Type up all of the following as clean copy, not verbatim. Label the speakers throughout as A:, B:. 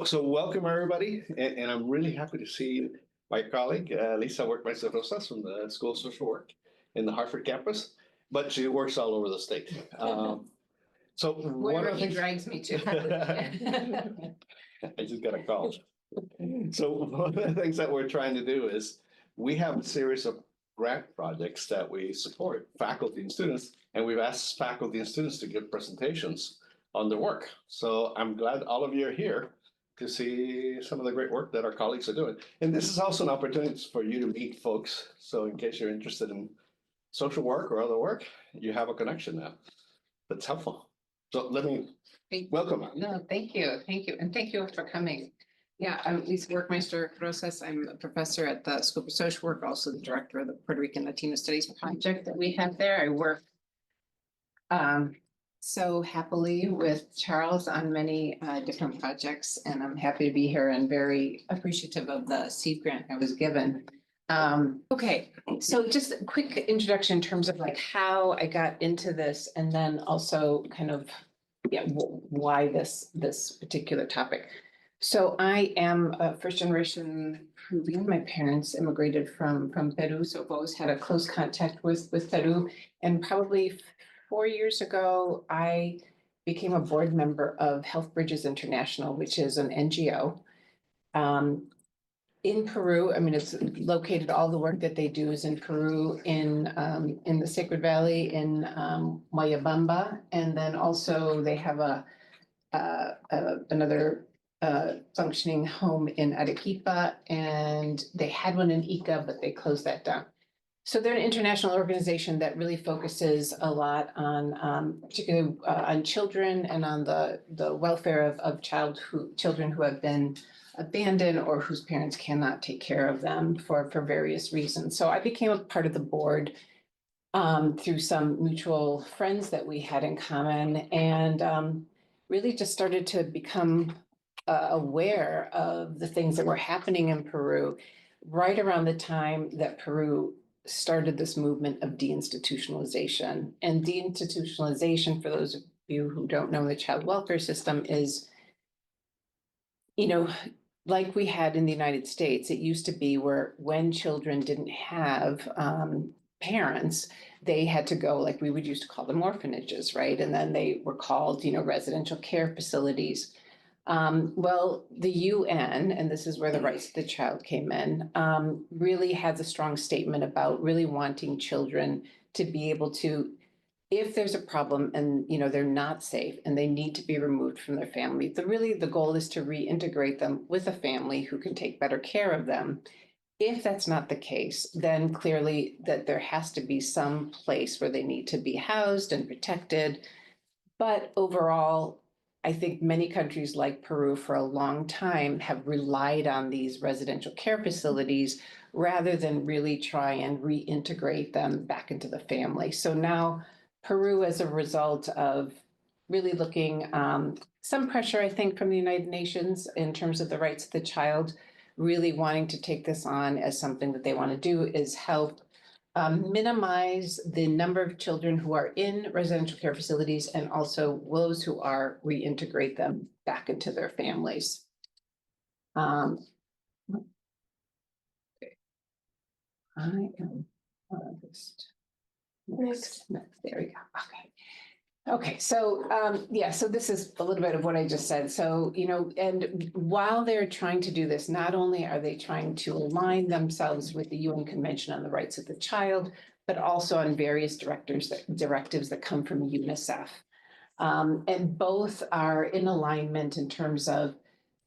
A: So welcome everybody, and I'm really happy to see my colleague Lisa Werkmeister Rozas from the School of Social Work in the Hartford campus, but she works all over the state. So
B: wherever he drags me to.
A: I just got a call. So one of the things that we're trying to do is we have a series of grant projects that we support faculty and students, and we've asked faculty and students to give presentations on their work. So I'm glad all of you are here to see some of the great work that our colleagues are doing. And this is also an opportunity for you to meet folks. So in case you're interested in social work or other work, you have a connection now. That's helpful. So let me welcome.
B: No, thank you. And thank you for coming. Yeah, I'm Lisa Werkmeister Rozas. I'm a professor at the School of Social Work, also the director of the Puerto Rican Latino Studies project that we have there. I work so happily with Charles on many different projects, and I'm happy to be here and very appreciative of the seed grant I was given. Okay, so just a quick introduction in terms of like how I got into this, and then also kind of why this particular topic. So I am a first generation Peruvian. My parents immigrated from Peru, so I've always had a close contact with Peru, and probably 4 years ago, I became a board member of Health Bridges International, which is an NGO in Peru. I mean, it's located, all the work that they do is in Peru, in the Sacred Valley, in Moyobamba, and then also they have another functioning home in Arequipa, and they had one in Ica, but they closed that down. So they're an international organization that really focuses a lot on, particularly on children and on the welfare of children who have been abandoned or whose parents cannot take care of them for various reasons. So I became a part of the board through some mutual friends that we had in common, and really just started to become aware of the things that were happening in Peru right around the time that Peru started this movement of deinstitutionalization. And deinstitutionalization, for those of you who don't know the child welfare system, is, like we had in the United States. It used to be where when children didn't have parents, they had to go, like we would used to call them orphanages, right? And then they were called, residential care facilities. Well, the UN, and this is where the rights of the child came in, really has a strong statement about really wanting children to be able to, if there's a problem and they're not safe and they need to be removed from their family, the goal is to reintegrate them with a family who can take better care of them. If that's not the case, then clearly that there has to be some place where they need to be housed and protected. But overall, I think many countries like Peru for a long time have relied on these residential care facilities rather than really try and reintegrate them back into the family. So now Peru, as a result of really looking, some pressure, I think, from the United Nations in terms of the rights of the child, really wanting to take this on as something that they want to do is help minimize the number of children who are in residential care facilities and also those who are reintegrate them back into their families. Okay. I am just next. There we go. Okay. Okay, so so this is a little bit of what I just said. So, and while they're trying to do this, not only are they trying to align themselves with the UN Convention on the Rights of the Child, but also on various directives that come from UNICEF. And both are in alignment in terms of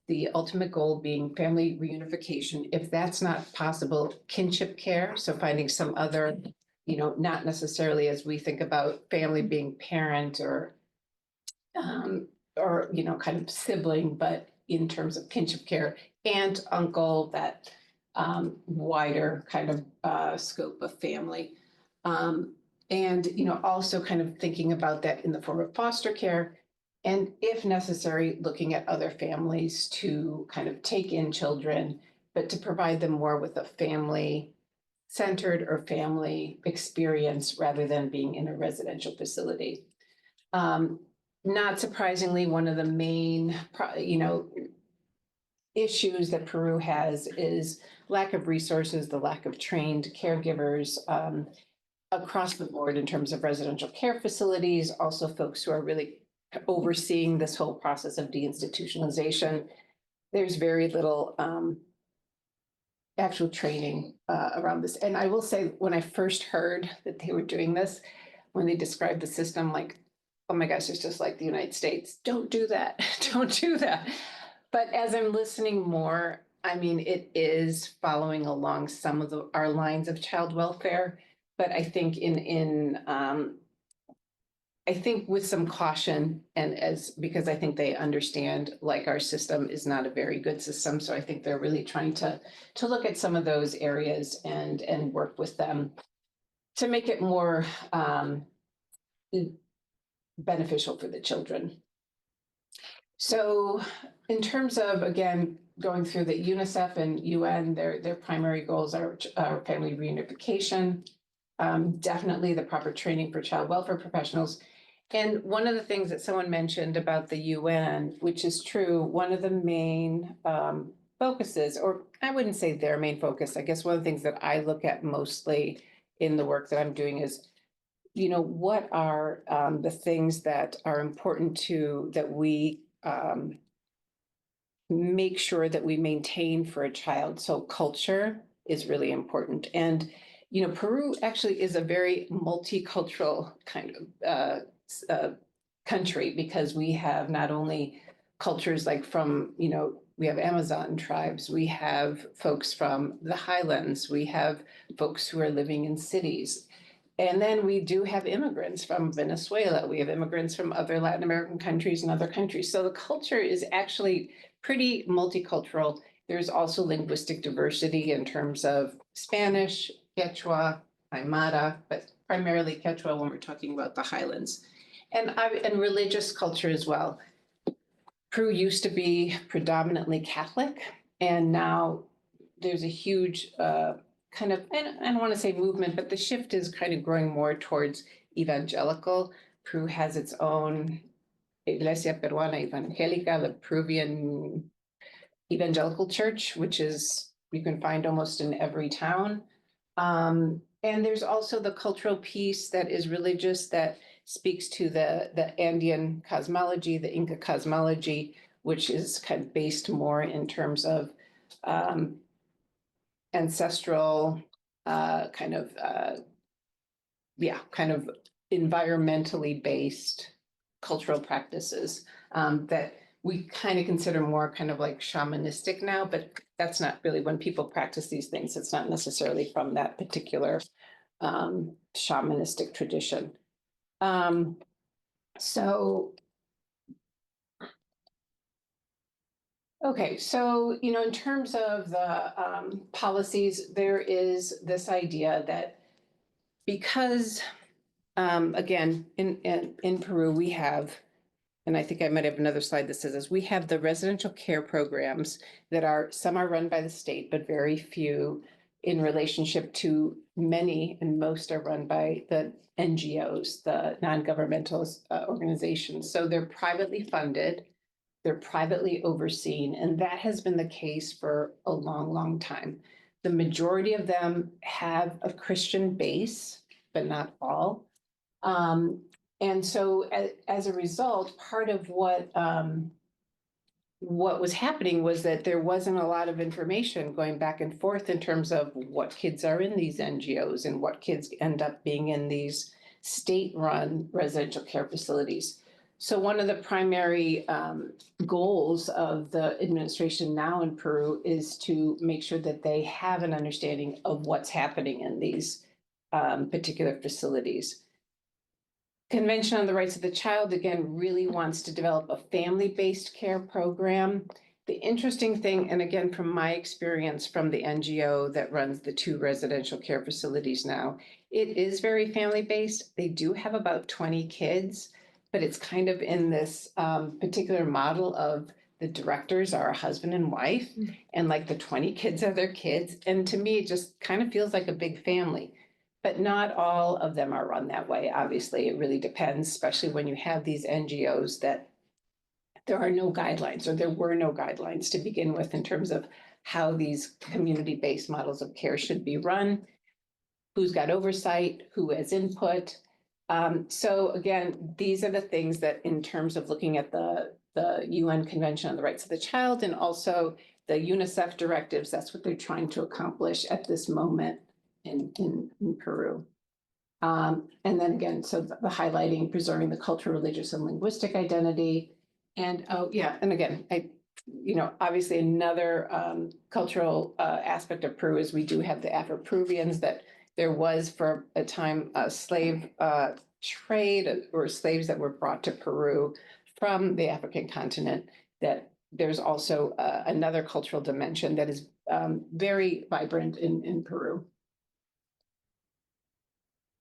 B: the ultimate goal being family reunification. If that's not possible, kinship care, so finding some other not necessarily as we think about family being parent or kind of sibling, but in terms of kinship care, aunt, uncle, that wider kind of scope of family. And also kind of thinking about that in the form of foster care, and if necessary, looking at other families to kind of take in children, but to provide them more with a family centered or family experience rather than being in a residential facility. Not surprisingly, one of the main, issues that Peru has is lack of resources, the lack of trained caregivers across the board in terms of residential care facilities, also folks who are really overseeing this whole process of deinstitutionalization. There's very little actual training around this. And I will say, when I first heard that they were doing this, when they described the system, like, oh my gosh, it's just like the United States. Don't do that. Don't do that. But as I'm listening more, I mean, it is following along some of our lines of child welfare. But I think I think with some caution, and because I think they understand, like, our system is not a very good system. So I think they're really trying to look at some of those areas and work with them to make it more beneficial for the children. So in terms of, again, going through the UNICEF and UN, their primary goals are family reunification, definitely the proper training for child welfare professionals. And one of the things that someone mentioned about the UN, which is true, one of the main focuses, or I wouldn't say their main focus, I guess one of the things that I look at mostly in the work that I'm doing is, you know, what are the things that are important that we make sure that we maintain for a child. So culture is really important. And, you know, Peru actually is a very multicultural kind of country, because we have not only cultures like from, you know, we have Amazon tribes, we have folks from the highlands, we have folks who are living in cities. And then we do have immigrants from Venezuela. We have immigrants from other Latin American countries and other countries. So the culture is actually pretty multicultural. There's also linguistic diversity in terms of Spanish, Quechua, Aymara, but primarily Quechua when we're talking about the highlands. And religious culture as well. Peru used to be predominantly Catholic, and now there's a huge kind of, I don't want to say movement, but the shift is kind of growing more towards evangelical. Peru has its own Iglesia Peruana Evangélica, the Peruvian Evangelical Church, which is, you can find almost in every town. And there's also the cultural piece that is religious, that speaks to the Andean cosmology, the Inca cosmology, which is kind of based more in terms of ancestral kind of environmentally based cultural practices that we kind of consider more kind of like shamanistic now, but that's not really, when people practice these things, it's not necessarily from that particular shamanistic tradition. Okay, so, you know, in terms of the policies, there is this idea that because, again, in Peru, we have, and I think I might have another slide that says this, we have the residential care programs that some are run by the state, but very few in relationship to many, and most are run by the NGOs, the non-governmental organizations. So they're privately funded, they're privately overseen, and that has been the case for a long, long time. The majority of them have a Christian base, but not all. And so as a result, part of what was happening was that there wasn't a lot of information going back and forth in terms of what kids are in these NGOs and what kids end up being in these state-run residential care facilities. So one of the primary goals of the administration now in Peru is to make sure that they have an understanding of what's happening in these particular facilities. Convention on the Rights of the Child, again, really wants to develop a family-based care program. The interesting thing, and again, from my experience from the NGO that runs the 2 residential care facilities now, it is very family-based. They do have about 20 kids, but it's kind of in this particular model of the directors are a husband and wife, and like the 20 kids are their kids. And to me, it just kind of feels like a big family. But not all of them are run that way. Obviously, it really depends, especially when you have these NGOs that there are no guidelines, or there were no guidelines to begin with in terms of how these community-based models of care should be run, who's got oversight, who has input. So again, these are the things that in terms of looking at the UN Convention on the Rights of the Child and also the UNICEF directives, that's what they're trying to accomplish at this moment in Peru. And then again, so the highlighting, preserving the cultural, religious, and linguistic identity. And oh yeah, and again, obviously another cultural aspect of Peru is we do have the Afro-Peruvians, that there was for a time a slave trade, or slaves that were brought to Peru from the African continent, that there's also another cultural dimension that is very vibrant in Peru.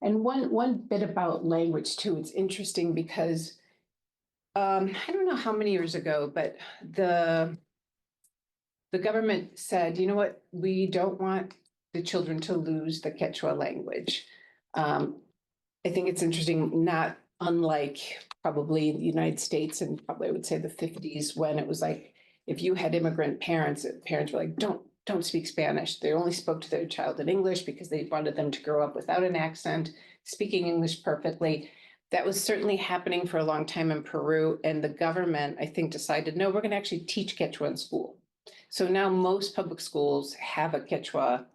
B: And one bit about language too, it's interesting because I don't know how many years ago, but the government said, you know what, we don't want the children to lose the Quechua language. I think it's interesting, not unlike probably the United States and probably I would say the 50s, when it was like, if you had immigrant parents, parents were like, don't speak Spanish. They only spoke to their child in English because they wanted them to grow up without an accent, speaking English perfectly. That was certainly happening for a long time in Peru. And the government, I think, decided, no, we're going to actually teach Quechua in school. So now most public schools have a Quechua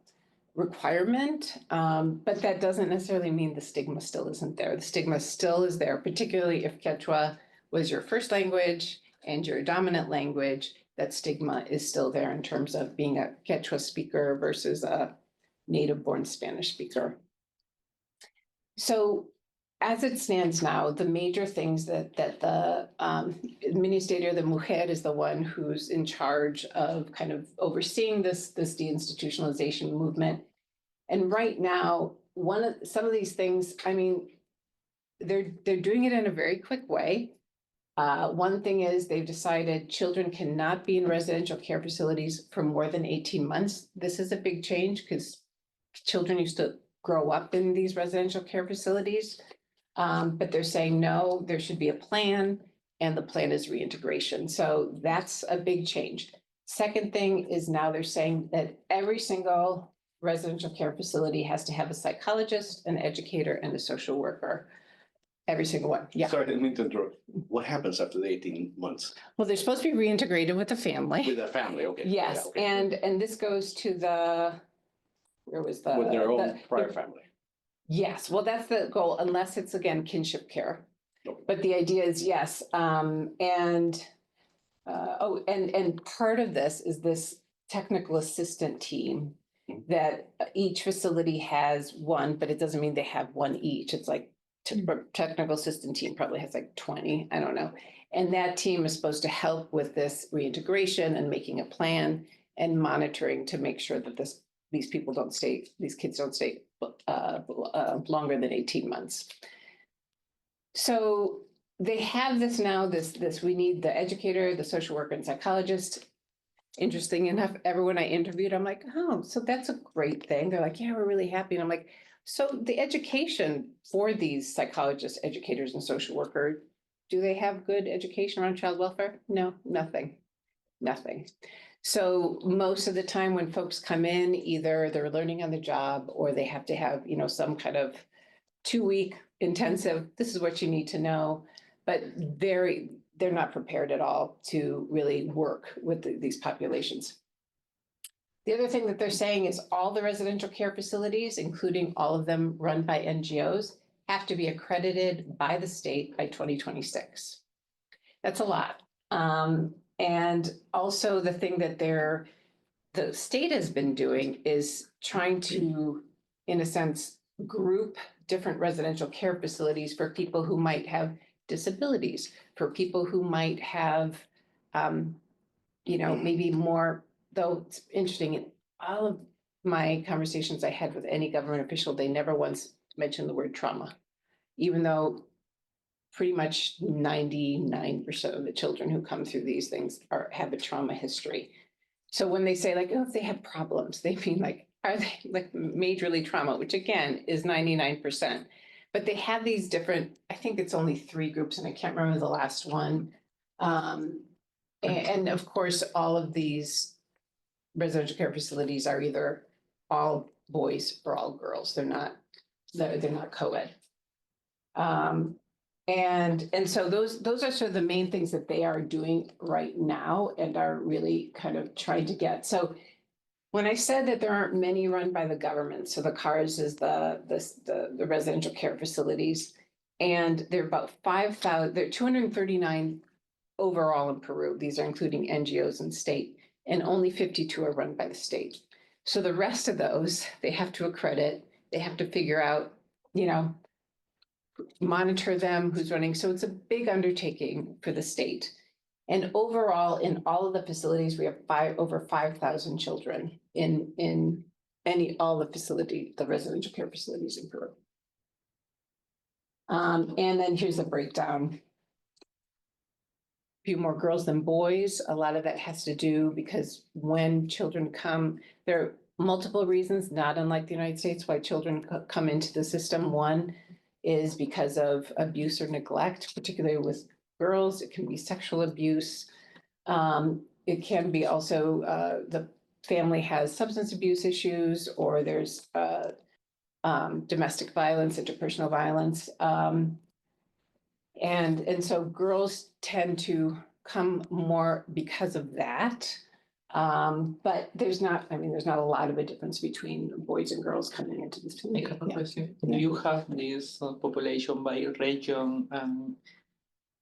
B: requirement, but that doesn't necessarily mean the stigma still isn't there. The stigma still is there, particularly if Quechua was your first language and your dominant language. That stigma is still there in terms of being a Quechua speaker versus a native-born Spanish speaker. So as it stands now, the major things that the Ministerio de Mujer is the one who's in charge of kind of overseeing this de-institutionalization movement. And right now, some of these things, I mean, they're doing it in a very quick way. One thing is they've decided children cannot be in residential care facilities for more than 18 months. This is a big change because children used to grow up in these residential care facilities. But they're saying, no, there should be a plan, and the plan is reintegration. So that's a big change. Second thing is now they're saying that every single residential care facility has to have a psychologist, an educator, and a social worker. Every single one. Yeah.
A: Sorry, I didn't mean to interrupt. What happens after the 18 months?
B: Well, they're supposed to be reintegrated with the family.
A: With the family, okay.
B: Yes,
A: Yeah, okay.
B: and this goes to where was the?
A: With their own prior family.
B: Yes, well, that's the goal, unless it's, again, kinship care.
A: Okay.
B: But the idea is, yes, and part of this is this technical assistant team that each facility has one, but it doesn't mean they have one each. It's like technical assistant team probably has like 20, I don't know. And that team is supposed to help with this reintegration and making a plan and monitoring to make sure that these kids don't stay longer than 18 months. So they have this now, we need the educator, the social worker, and psychologist. Interesting enough, everyone I interviewed, I'm like, oh, so that's a great thing. They're like, yeah, we're really happy. And I'm like, so the education for these psychologists, educators, and social workers, do they have good education around child welfare? No, nothing. So most of the time when folks come in, either they're learning on the job or they have to have, some kind of 2-week intensive, this is what you need to know, but they're not prepared at all to really work with these populations. The other thing that they're saying is all the residential care facilities, including all of them run by NGOs, have to be accredited by the state by 2026. That's a lot. And also the thing that the state has been doing is trying to, in a sense, group different residential care facilities for people who might have disabilities, for people who might have, maybe more, though it's interesting, in all of my conversations I had with any government official, they never once mentioned the word trauma, even though pretty much 99% of the children who come through these things have a trauma history. So when they say like, oh, if they have problems, they mean like, are they like majorly trauma, which again is 99%. But they have these different, I think it's only 3 groups and I can't remember the last one. And of course, all of these residential care facilities are either all boys or all girls. They're not co-ed. And so those are sort of the main things that they are doing right now and are really kind of trying to get. So when I said that there aren't many run by the government, so the CARS is the residential care facilities, and there are about 5,000, there are 239 overall in Peru. These are including NGOs and state, and only 52 are run by the state. So the rest of those, they have to accredit, they have to figure out, monitor them, who's running. So it's a big undertaking for the state. And overall, in all of the facilities, we have over 5,000 children in all the residential care facilities in Peru. And then here's a breakdown. Few more girls than boys. A lot of that has to do because when children come, there are multiple reasons, not unlike the United States, why children come into the system. One is because of abuse or neglect, particularly with girls. It can be sexual abuse. It can be also the family has substance abuse issues, or there's domestic violence, interpersonal violence. And so girls tend to come more because of that. But there's not a lot of a difference between boys and girls coming into this
C: I
B: community.
C: have a question. Do you have this population by region and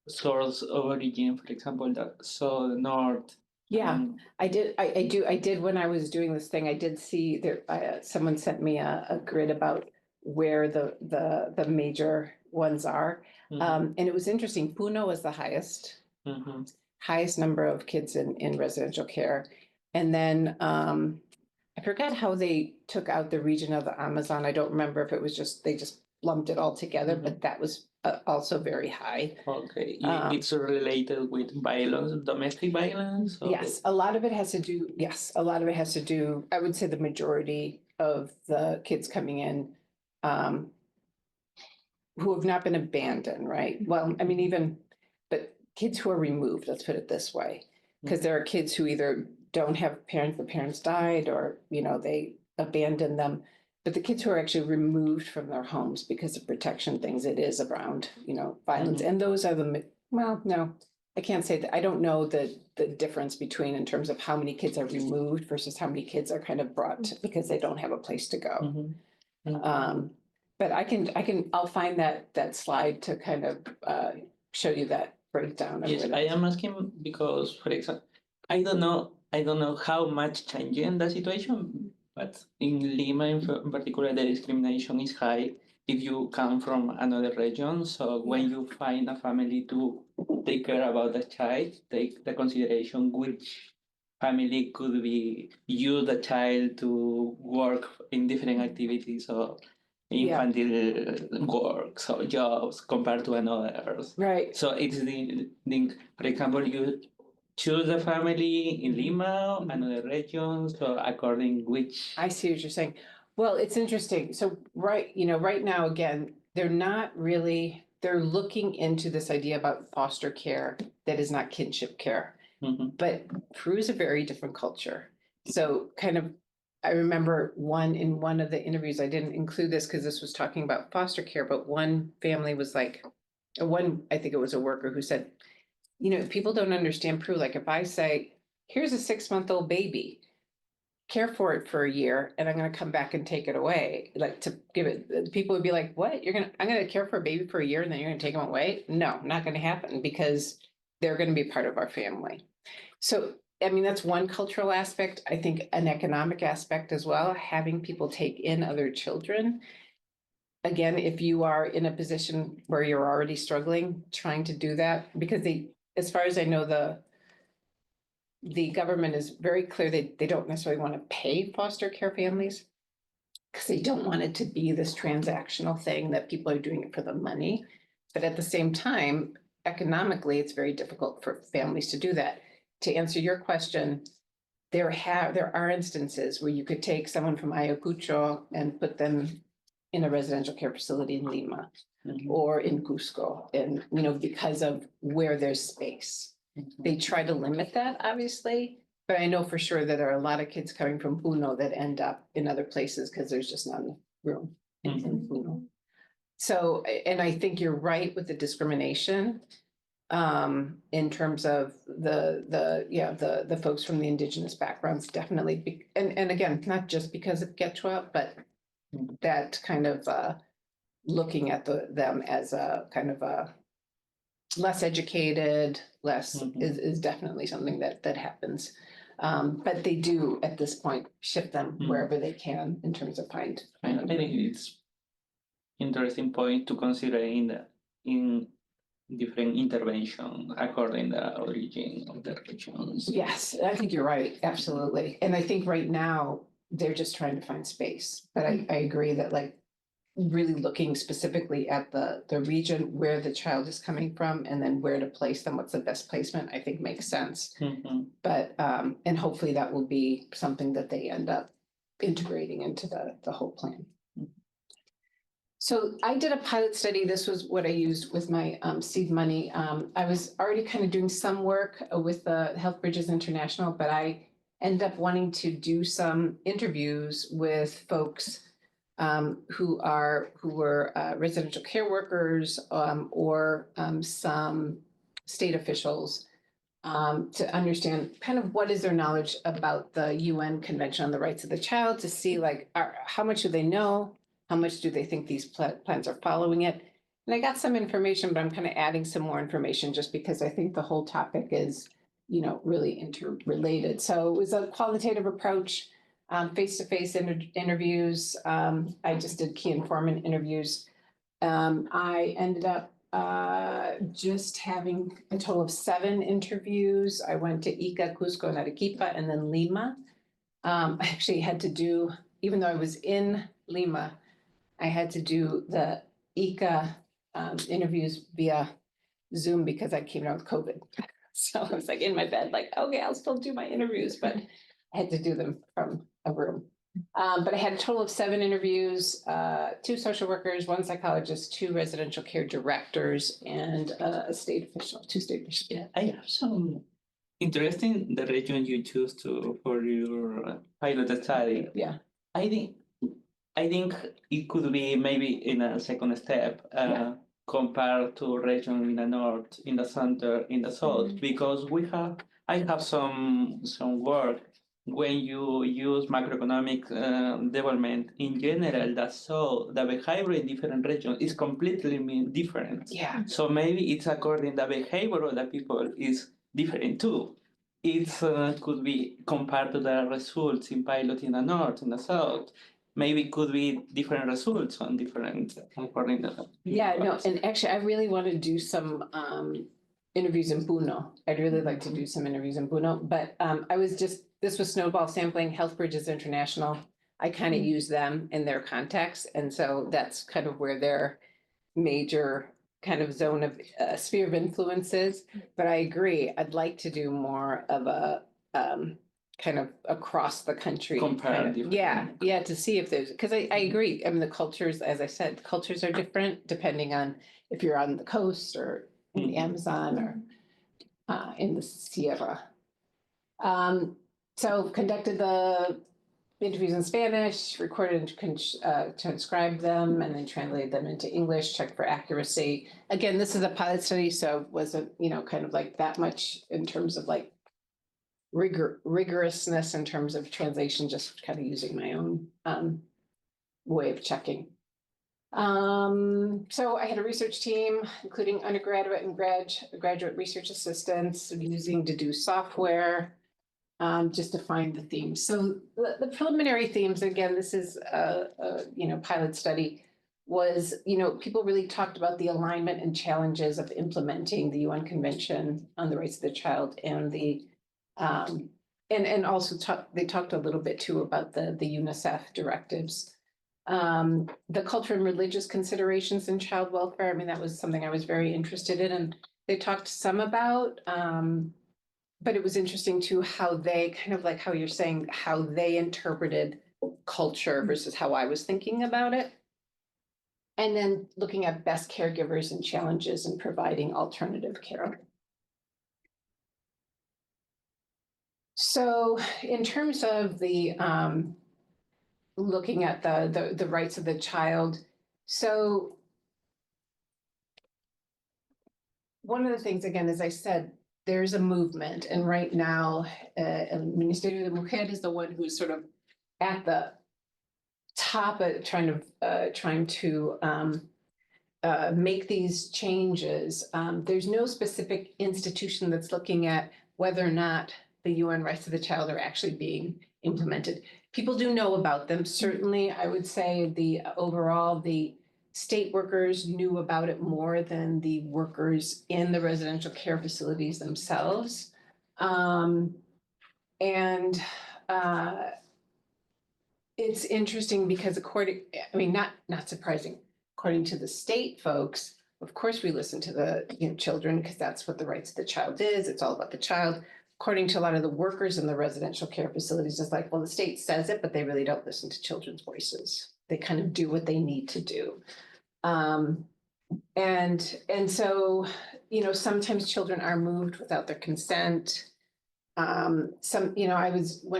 C: source of origin, for example, the north?
B: Yeah, I did when I was doing this thing, I did see there, someone sent me a grid about where the major ones are. And it was interesting. Puno was the highest number of kids in residential care. And then I forgot how they took out the region of the Amazon. I don't remember if it was they just lumped it all together, but that was also very high.
C: Okay, it's related with violence, domestic violence? Or?
B: Yes, a lot of it has to do, I would say the majority of the kids coming in who have not been abandoned, right? Well, I mean, but kids who are removed, let's put it this way, because there are kids who either don't have parents, the parents died, or, they abandoned them. But the kids who are actually removed from their homes because of protection things, it is around, violence. And those are well, no, I can't say that. I don't know the difference between in terms of how many kids are removed versus how many kids are kind of brought because they don't have a place to go. But I'll find that slide to kind of show you that breakdown.
C: Yes, I am asking because, for example, I don't know how much changing the situation, but in Lima in particular, the discrimination is high if you come from another region. So when you find a family to take care about the child, take the consideration which family could be use the child to work in different activities or infantile works or jobs compared to another.
B: Right.
C: So it's for example, you choose a family in Lima, another region, so according which.
B: I see what you're saying. Well, it's interesting. So right now, again, they're looking into this idea about foster care that is not kinship care. But Peru is a very different culture. So kind of, I remember in one of the interviews, I didn't include this because this was talking about foster care, but one family was like, I think it was a worker who said, people don't understand Peru. Like if I say, here's a 6-month-old baby, care for it for a year, and I'm going to come back and take it away, like to give it, people would be like, what? I'm going to care for a baby for a year and then you're going to take them away? No, not going to happen because they're going to be part of our family. So, I mean, that's one cultural aspect. I think an economic aspect as well, having people take in other children. Again, if you are in a position where you're already struggling, trying to do that, because as far as I know, the government is very clear they don't necessarily want to pay foster care families because they don't want it to be this transactional thing that people are doing it for the money. But at the same time, economically, it's very difficult for families to do that. To answer your question, there are instances where you could take someone from Ayacucho and put them in a residential care facility in Lima or in Cusco, and because of where there's space. They try to limit that, obviously, but I know for sure that there are a lot of kids coming from Puno that end up in other places because there's just not enough room in Puno. So, and I think you're right with the discrimination in terms of the folks from the indigenous backgrounds, definitely. And again, not just because of Quechua, but that kind of looking at them as a kind of a less educated, less is definitely something that happens. But they do at this point shift them wherever they can in terms of
C: I think it's interesting point to consider in different intervention according the origin of the regions.
B: Yes, I think you're right, absolutely. And I think right now, they're just trying to find space. But I agree that like really looking specifically at the region where the child is coming from and then where to place them, what's the best placement, I think makes sense. But and hopefully that will be something that they end up integrating into the whole plan. So I did a pilot study. This was what I used with my seed money. I was already kind of doing some work with the Health Bridges International, but I ended up wanting to do some interviews with folks who were residential care workers or some state officials to understand kind of what is their knowledge about the UN Convention on the Rights of the Child, to see like how much do they know. How much do they think these plans are following it? And I got some information, but I'm kind of adding some more information just because I think the whole topic is, really interrelated. So it was a qualitative approach, face-to-face interviews. I just did key informant interviews. I ended up just having a total of 7 interviews. I went to Ica, Cusco, and Arequipa, and then Lima. I actually had to do, even though I was in Lima, I had to do the Ica interviews via Zoom because I came down with COVID. So I was like in my bed, like, okay, I'll still do my interviews, but I had to do them from a room. But I had a total of 7 interviews, 2 social workers, 1 psychologist, 2 residential care directors, and a state official, 2 state officials.
C: Yeah, I have some interesting the region you choose for your pilot study.
B: Yeah.
C: I think it could be maybe in a second step compared to region in the north, in the center, in the south, because I have some work when you use macroeconomic development in general, the behavior in different regions is completely different.
B: Yeah.
C: So maybe it's according the behavior of the people is different too. It could be compared to the results in pilot in the north, in the south. Maybe it could be different results on different according to.
B: Yeah, no, and actually, I really want to do some interviews in Puno. I'd really like to do some interviews in Puno, but this was snowball sampling, Health Bridges International. I kind of use them in their context, and so that's kind of where their major kind of zone of sphere of influence is. But I agree, I'd like to do more of a kind of across the country. Yeah, to see if there's, because I agree. I mean, the cultures, as I said, cultures are different depending on if you're on the coast or in the Amazon or in the Sierra. So conducted the interviews in Spanish, recorded and transcribed them, and then translated them into English, checked for accuracy. Again, this is a pilot study, so it wasn't, kind of like that much in terms of like rigorousness in terms of translation, just kind of using my own way of checking. So I had a research team, including undergraduate and graduate research assistants, using to do software, just to find the themes. So the preliminary themes, again, this is a pilot study, was, people really talked about the alignment and challenges of implementing the UN Convention on the Rights of the Child and the and also they talked a little bit too about the UNICEF directives, the cultural and religious considerations in child welfare. I mean, that was something I was very interested in, and they talked some about, but it was interesting too how they kind of like how you're saying how they interpreted culture versus how I was thinking about it. And then looking at best caregivers and challenges in providing alternative care. So in terms of the looking at the rights of the child, so one of the things, again, as I said, there's a movement, and right now, El Ministerio de Mujer is the one who's sort of at the top of trying to make these changes. There's no specific institution that's looking at whether or not the UN rights of the child are actually being implemented. People do know about them. Certainly, I would say the overall, the state workers knew about it more than the workers in the residential care facilities themselves. And it's interesting because not surprising, according to the state folks, of course, we listen to the children because that's what the rights of the child is. It's all about the child. According to a lot of the workers in the residential care facilities, it's like, well, the state says it, but they really don't listen to children's voices. They kind of do what they need to do. And so, sometimes children are moved without their consent. When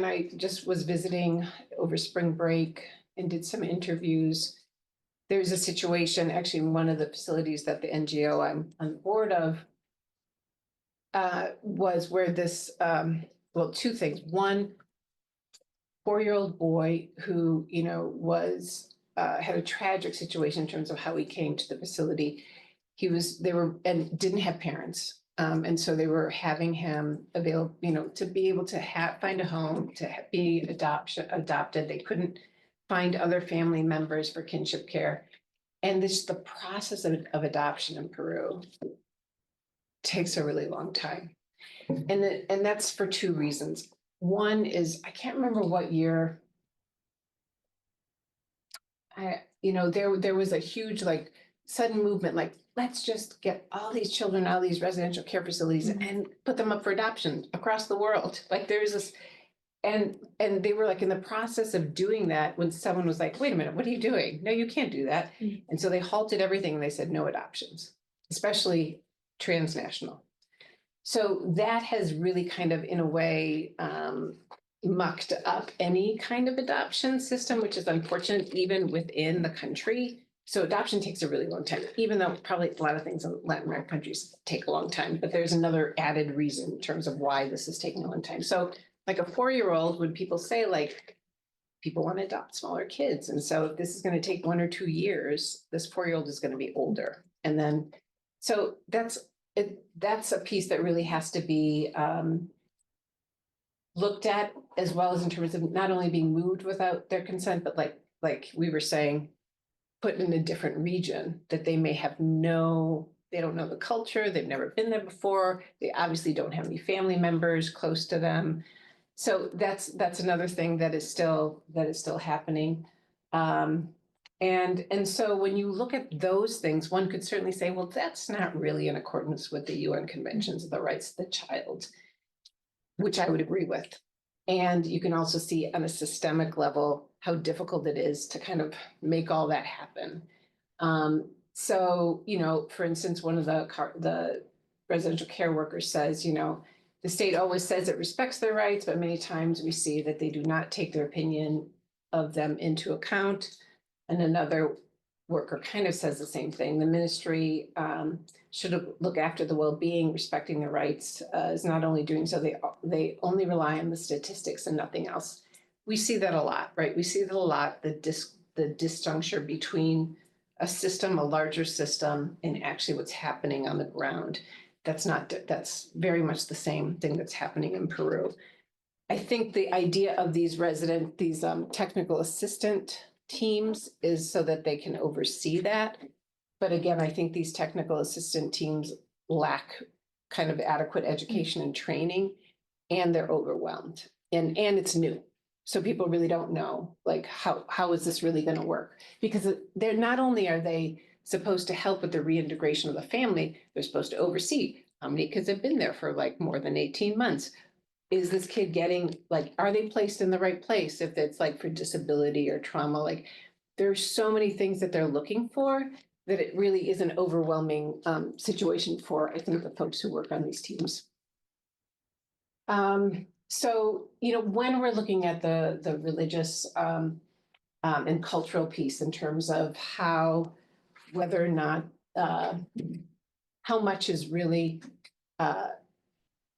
B: I just was visiting over spring break and did some interviews, there's a situation actually in one of the facilities that the NGO I'm on the board of was where this, two things. One, 4-year-old boy who, had a tragic situation in terms of how he came to the facility. And didn't have parents. And so they were having him available, to be able to find a home, to be adopted. They couldn't find other family members for kinship care. And the process of adoption in Peru takes a really long time. And that's for two reasons. One is, I can't remember what year, there was a huge, sudden movement, let's just get all these children out of these residential care facilities and put them up for adoption across the world. There's this, and they were in the process of doing that when someone was like, wait a minute, what are you doing? No, you can't do that. And so they halted everything and they said, no adoptions, especially transnational. So that has really kind of, in a way, mucked up any kind of adoption system, which is unfortunate even within the country. So adoption takes a really long time, even though probably a lot of things in Latin American countries take a long time, but there's another added reason in terms of why this is taking a long time. So a 4-year-old, when people say people want to adopt smaller kids. And so if this is going to take 1 or 2 years, this 4-year-old is going to be older. And then, so that's a piece that really has to be looked at, as well as in terms of not only being moved without their consent, but like we were saying, put in a different region that they may have they don't know the culture, they've never been there before, they obviously don't have any family members close to them. So that's another thing that is still happening. And so when you look at those things, one could certainly say, well, that's not really in accordance with the UN Conventions of the Rights of the Child, which I would agree with. And you can also see on a systemic level how difficult it is to kind of make all that happen. So, for instance, one of the residential care workers says, the state always says it respects their rights, but many times we see that they do not take their opinion of them into account. And another worker kind of says the same thing. The ministry should look after the well-being, respecting their rights, is not only doing so, they only rely on the statistics and nothing else. We see that a lot, right? We see that a lot, the disjuncture between a system, a larger system, and actually what's happening on the ground. That's very much the same thing that's happening in Peru. I think the idea of these technical assistant teams is so that they can oversee that. But again, I think these technical assistant teams lack kind of adequate education and training, and they're overwhelmed. And it's new. So people really don't know, how is this really going to work? Because they're not only are they supposed to help with the reintegration of the family, they're supposed to oversee how many kids have been there for more than 18 months. Is this kid getting, are they placed in the right place? If it's for disability or trauma, there's so many things that they're looking for that it really is an overwhelming situation for, I think, the folks who work on these teams. So, when we're looking at the religious and cultural piece in terms of whether or not, how much is really, how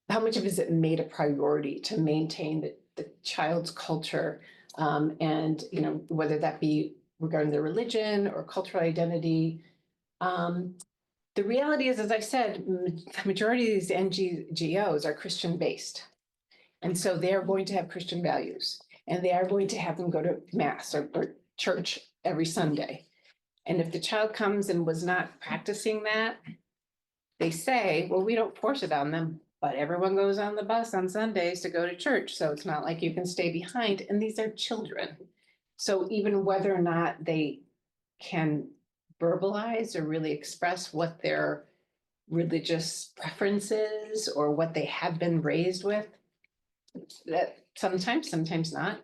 B: much of is it made a priority to maintain the child's culture, and, whether that be regarding their religion or cultural identity. The reality is, as I said, the majority of these NGOs are Christian-based. And so they are going to have Christian values, and they are going to have them go to mass or church every Sunday. And if the child comes and was not practicing that, they say, well, we don't force it on them, but everyone goes on the bus on Sundays to go to church. So it's not like you can stay behind. And these are children. So even whether or not they can verbalize or really express what their religious preferences or what they have been raised with, that sometimes not.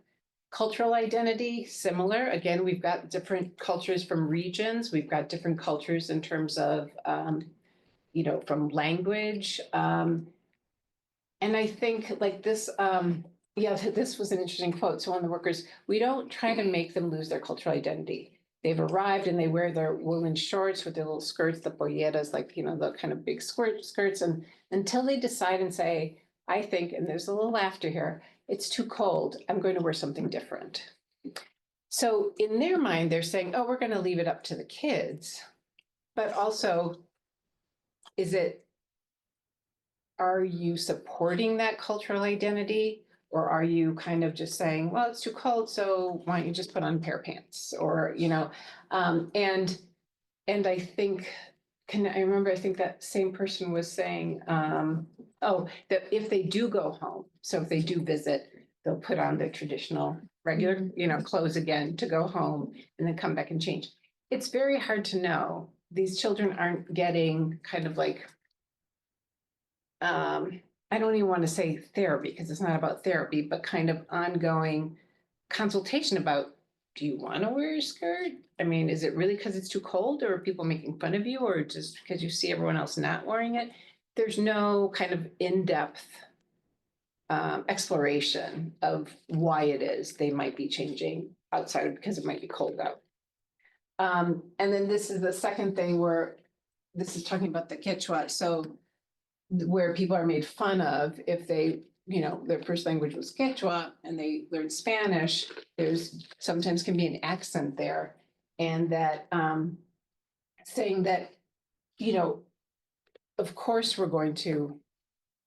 B: Cultural identity, similar. Again, we've got different cultures from regions. We've got different cultures in terms of, from language. And I think like this, this was an interesting quote. So on the workers, we don't try to make them lose their cultural identity. They've arrived and they wear their woolen shorts with their little skirts, the polleras, like, the kind of big skirts. And until they decide and say, I think, and there's a little laughter here, it's too cold, I'm going to wear something different. So in their mind, they're saying, oh, we're going to leave it up to the kids. But also, are you supporting that cultural identity? Or are you kind of just saying, well, it's too cold, so why don't you just put on a pair of pants? Or, and I think, I think that same person was saying, that if they do go home, so if they do visit, they'll put on their traditional regular, clothes again to go home and then come back and change. It's very hard to know. These children aren't getting kind of like, I don't even want to say therapy because it's not about therapy, but kind of ongoing consultation about, do you want to wear a skirt? I mean, is it really because it's too cold, or are people making fun of you, or just because you see everyone else not wearing it? There's no kind of in-depth exploration of why it is they might be changing outside because it might be cold out. And then this is the second thing where this is talking about the Quechua. So where people are made fun of if they, their first language was Quechua and they learned Spanish, there's sometimes can be an accent there. And that saying that, of course, we're going to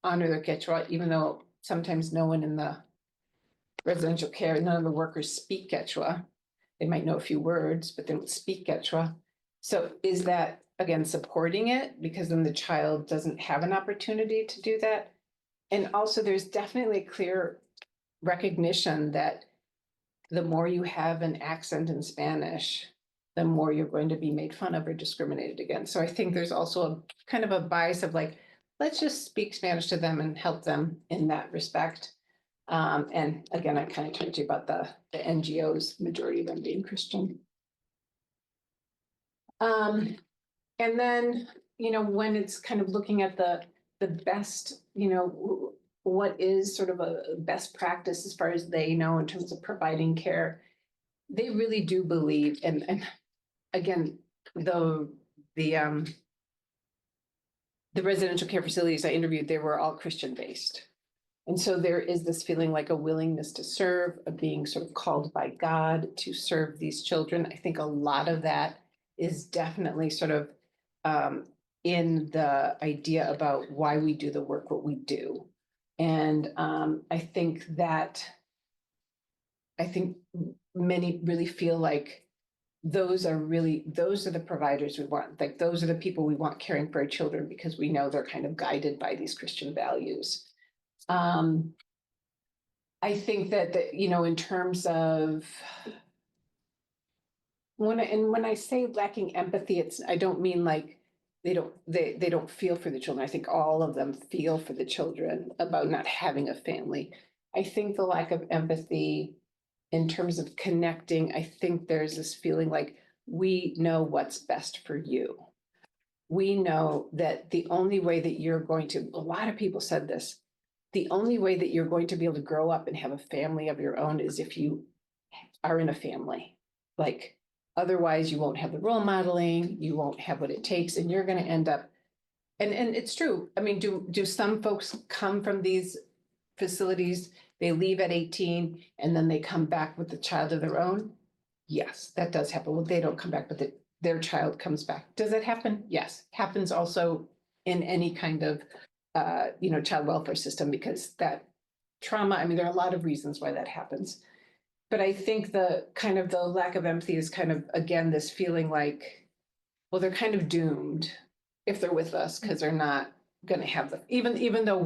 B: honor the Quechua, even though sometimes no one in the residential care, none of the workers speak Quechua. They might know a few words, but they don't speak Quechua. So is that, again, supporting it because then the child doesn't have an opportunity to do that? And also there's definitely a clear recognition that the more you have an accent in Spanish, the more you're going to be made fun of or discriminated against. So I think there's also a kind of a bias of like, let's just speak Spanish to them and help them in that respect. And again, I kind of talked to you about the NGOs, majority of them being Christian. And then, when it's kind of looking at the best, what is sort of a best practice as far as they know in terms of providing care, they really do believe, and again, the residential care facilities I interviewed, they were all Christian based. And so there is this feeling like a willingness to serve, of being sort of called by God to serve these children. I think a lot of that is definitely sort of in the idea about why we do the work, what we do. And I think many really feel like those are the providers we want. Like those are the people we want caring for our children because we know they're kind of guided by these Christian values. I think that, in terms of when I say lacking empathy, I don't mean like they don't feel for the children. I think all of them feel for the children about not having a family. I think the lack of empathy in terms of connecting, I think there's this feeling like we know what's best for you. We know that the only way that you're going to, a lot of people said this, the only way that you're going to be able to grow up and have a family of your own is if you are in a family. Like, otherwise you won't have the role modeling, you won't have what it takes, and you're gonna end up, and it's true. I mean, do some folks come from these facilities, they leave at 18 and then they come back with a child of their own? Yes, that does happen. Well, they don't come back, but their child comes back. Does that happen? Yes. Happens also in any kind of, child welfare system, because that trauma, I mean, there are a lot of reasons why that happens. But I think the kind of the lack of empathy is kind of, again, this feeling like, well, they're kind of doomed if they're with us, because they're not going to have the, even though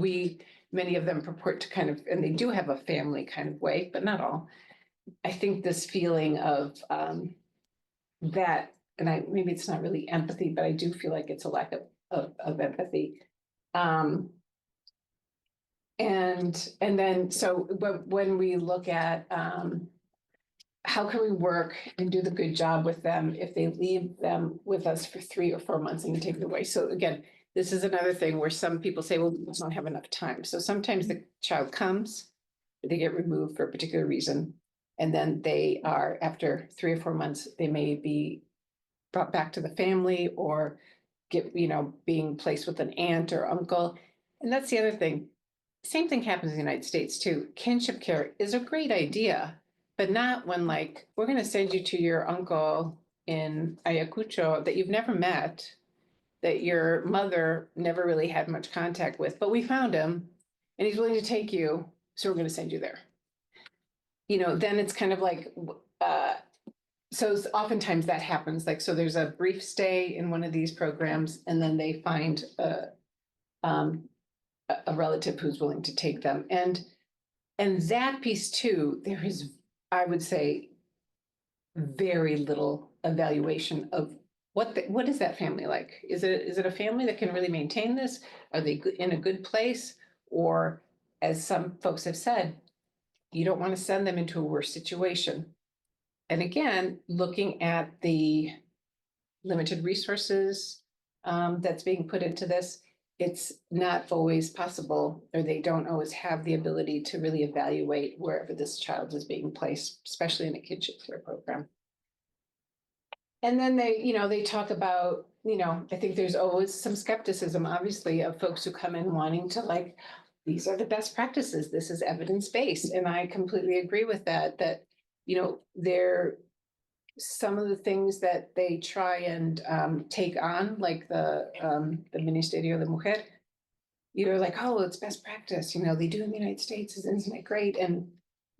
B: many of them purport to kind of, and they do have a family kind of way, but not all. I think this feeling of that, and maybe it's not really empathy, but I do feel like it's a lack of empathy. And then, so when we look at how can we work and do the good job with them if they leave them with us for 3 or 4 months and you take it away? So again, this is another thing where some people say, well, we don't have enough time. So sometimes the child comes, they get removed for a particular reason, and then they are, after 3 or 4 months, they may be brought back to the family or being placed with an aunt or uncle. And that's the other thing. Same thing happens in the United States too. Kinship care is a great idea, but not when, like, we're going to send you to your uncle in Ayacucho that you've never met, that your mother never really had much contact with, but we found him and he's willing to take you, so we're going to send you there. Then it's kind of like, so oftentimes that happens, like, so there's a brief stay in one of these programs and then they find a relative who's willing to take them. And that piece too, there is, I would say, very little evaluation of what is that family like? Is it a family that can really maintain this? Are they in a good place? Or, as some folks have said, you don't want to send them into a worse situation. And again, looking at the limited resources that's being put into this, it's not always possible, or they don't always have the ability to really evaluate wherever this child is being placed, especially in a kinship care program. And then they talk about, I think there's always some skepticism, obviously, of folks who come in wanting to, like, these are the best practices. This is evidence-based. And I completely agree with that, they're some of the things that they try and take on, like the Ministerio de Mujer, like, oh, it's best practice, they do in the United States, isn't it great? And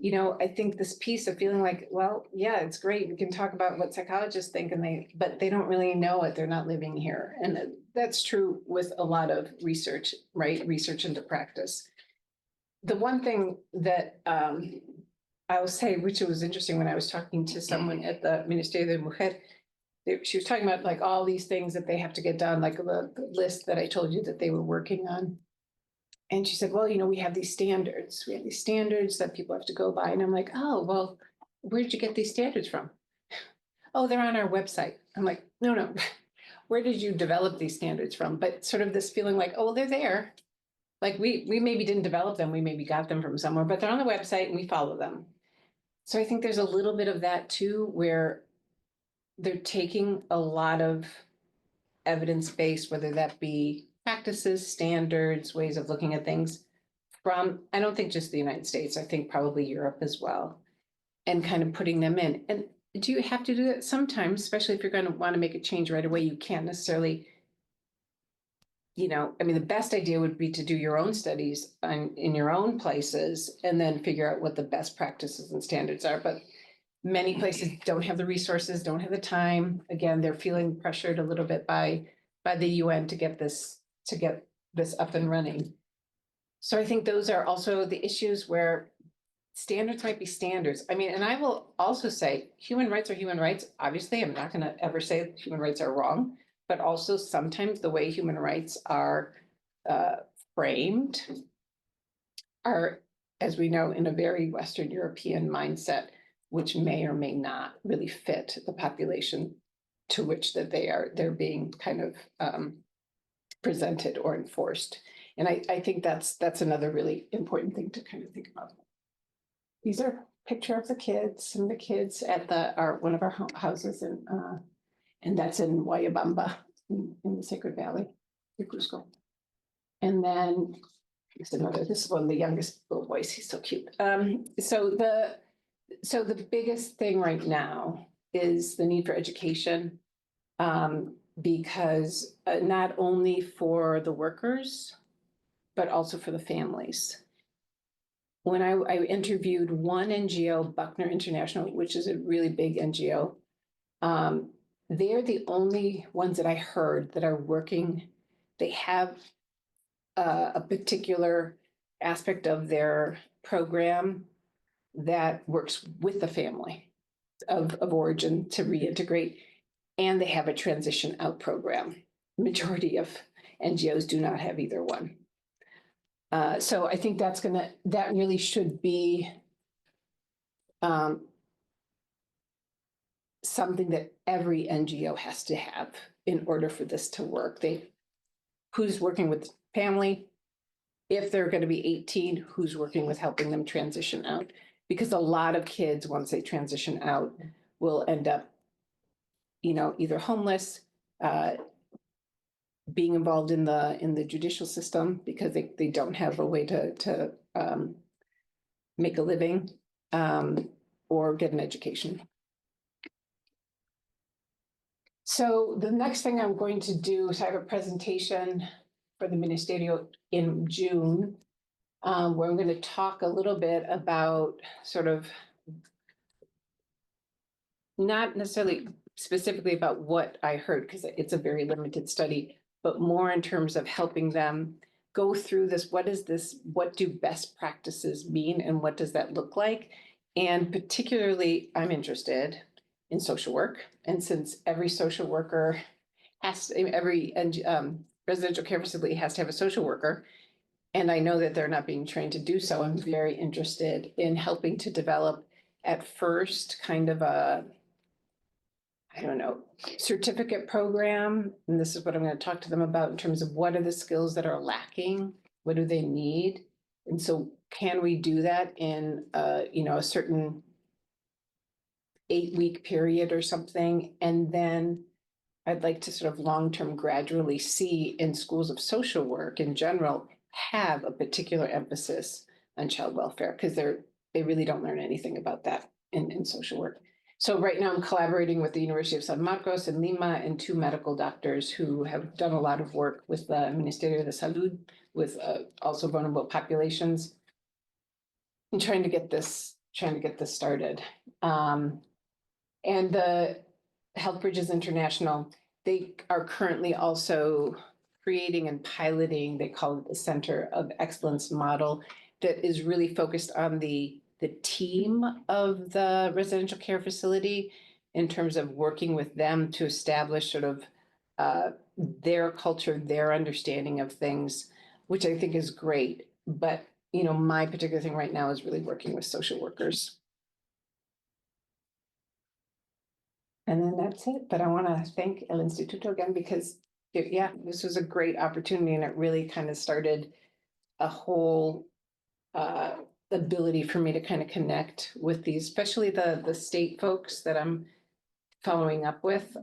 B: I think this piece of feeling like, well, yeah, it's great. We can talk about what psychologists think, but they don't really know it. They're not living here. And that's true with a lot of research, right? Research into practice. The one thing that I will say, which was interesting when I was talking to someone at the Ministerio de Mujer, she was talking about, like, all these things that they have to get done, like the list that I told you that they were working on. And she said, well, we have these standards. We have these standards that people have to go by. And I'm like, oh, well, where did you get these standards from? Oh, they're on our website. I'm like, no. Where did you develop these standards from? But sort of this feeling like, oh, well, they're there. Like, we maybe didn't develop them. We maybe got them from somewhere, but they're on the website and we follow them. So I think there's a little bit of that too, where they're taking a lot of evidence-based, whether that be practices, standards, ways of looking at things from, I don't think just the United States, I think probably Europe as well, and kind of putting them in. And do you have to do that sometimes, especially if you're going to want to make a change right away? You can't necessarily, the best idea would be to do your own studies in your own places and then figure out what the best practices and standards are. But many places don't have the resources, don't have the time. Again, they're feeling pressured a little bit by the UN to get this up and running. So I think those are also the issues where standards might be standards. I mean, and I will also say human rights are human rights. Obviously, I'm not going to ever say human rights are wrong, but also sometimes the way human rights are framed are, as we know, in a very Western European mindset, which may or may not really fit the population to which that they're being kind of presented or enforced. And I think that's another really important thing to kind of think about. These are picture of the kids, some of the kids at one of our houses and that's in Guayabamba in the Sacred Valley, the Cusco. And then this is one of the youngest little boys. He's so cute. So the biggest thing right now is the need for education, because not only for the workers, but also for the families. When I interviewed one NGO, Buckner International, which is a really big NGO, they're the only ones that I heard that are working. They have a particular aspect of their program that works with the family of origin to reintegrate, and they have a transition out program. Majority of NGOs do not have either one. So I think that really should be something that every NGO has to have in order for this to work. Who's working with family? If they're going to be 18, who's working with helping them transition out? Because a lot of kids, once they transition out, will end up, either homeless, being involved in the judicial system because they don't have a way to make a living, or get an education. So the next thing I'm going to do is I have a presentation for the Ministerio in June, where I'm going to talk a little bit about sort of not necessarily specifically about what I heard, because it's a very limited study, but more in terms of helping them go through this. What is this? What do best practices mean? And what does that look like? And particularly, I'm interested in social work. And since every social worker every residential care facility has to have a social worker, and I know that they're not being trained to do so, I'm very interested in helping to develop at first kind of a, certificate program. And this is what I'm going to talk to them about in terms of what are the skills that are lacking? What do they need? And so can we do that in a certain 8-week period or something? And then I'd like to sort of long-term gradually see in schools of social work in general have a particular emphasis on child welfare, because they really don't learn anything about that in social work. So right now I'm collaborating with the University of San Marcos in Lima and 2 medical doctors who have done a lot of work with the Ministerio de Salud with also vulnerable populations, and trying to get this started. And the Health Bridges International, they are currently also creating and piloting, they call it the Center of Excellence model, that is really focused on the team of the residential care facility in terms of working with them to establish sort of their culture, their understanding of things, which I think is great. But, my particular thing right now is really working with social workers. And then that's it. But I want to thank El Instituto again, because this was a great opportunity, and it really kind of started a whole ability for me to kind of connect with these, especially the state folks that I'm following up with.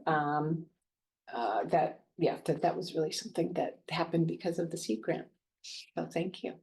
B: That was really something that happened because of the seed grant. So thank you.